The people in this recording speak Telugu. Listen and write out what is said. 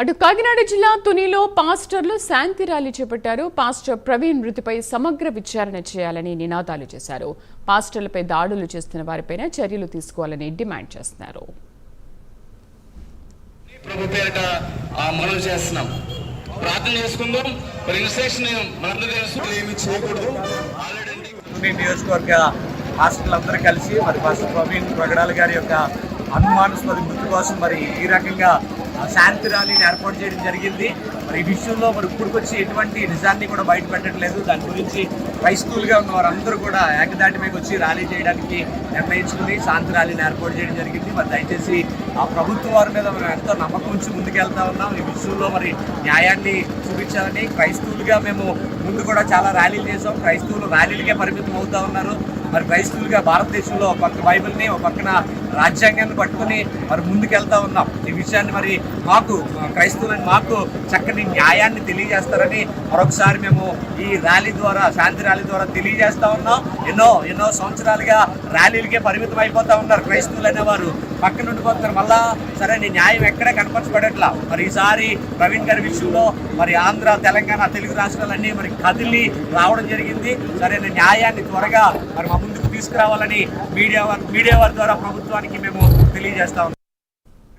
అటు కాకినాడ జిల్లా తునిలో పాస్టర్లు శాంతి ర్యాలీ చేపట్టారు. పాస్టర్ ప్రవీణ్ మృతిపై సమగ్ర విచారణ చేయాలని నినాదాలు చేశారు. పాస్టర్లపై దాడులు చేస్తున్న వారిపైన చర్యలు తీసుకోవాలని డిమాండ్ చేస్తున్నారు. నియోజకవర్గ పాస్టర్లందరూ కలిసి పాస్టర్ ప్రవీణ్ ప్రగడాల గారి యొక్క అనుమానాస్పద మృతి కోసం ఈ రకంగా శాంతి ర్యాలీని ఏర్పాటు చేయడం జరిగింది. ఈ విషయంలో ఇప్పటికొచ్చి ఎటువంటి నిజాన్ని కూడా బయట పెట్టట్లేదు. దాని గురించి క్రైస్తవులుగా ఉన్న వారందరూ కూడా ఏకదాటిపైకి వచ్చి ర్యాలీ చేయడానికి నిర్ణయించుకుని శాంతి ర్యాలీని ఏర్పాటు చేయడం జరిగింది. దయచేసి ఆ ప్రభుత్వం వారి మీద మనం ఎంతో నమ్మకం ఉంచి ముందుకెళ్తా ఉన్నాం. ఈ విషయంలో న్యాయాన్ని చూపించాలని క్రైస్తవులుగా మేము ముందు కూడా చాలా ర్యాలీలు చేసాం. క్రైస్తవులు ర్యాలీలకే పరిమితం అవుతా ఉన్నారు. క్రైస్తవులుగా భారతదేశంలో ఒక పక్క బైబిల్ని, ఒక పక్కన రాజ్యాంగాన్ని పట్టుకుని ముందుకెళ్తా ఉన్నాం. ఈ విషయాన్ని మాకు క్రైస్తవులని మాకు చక్కని న్యాయాన్ని తెలియజేస్తారని మరొకసారి మేము ఈ ర్యాలీ ద్వారా, శాంతి ర్యాలీ ద్వారా తెలియజేస్తా ఉన్నాం. ఎన్నో సంవత్సరాలుగా ర్యాలీలకే పరిమితం అయిపోతా ఉన్నారు క్రైస్తవులు అనేవారు. పక్కన ఉండిపోతున్నారు. మళ్ళా సరైన న్యాయం ఎక్కడే కనపరచబడట్లా. ఈసారి ప్రవీణ్ గారి విషయంలో ఆంధ్ర, తెలంగాణ, తెలుగు రాష్ట్రాలన్నీ కదిలి రావడం జరిగింది. సరైన న్యాయాన్ని త్వరగా మా ముందుకు తీసుకురావాలని మీడియా వారి ద్వారా ప్రభుత్వానికి మేము తెలియజేస్తా ఉన్నాం.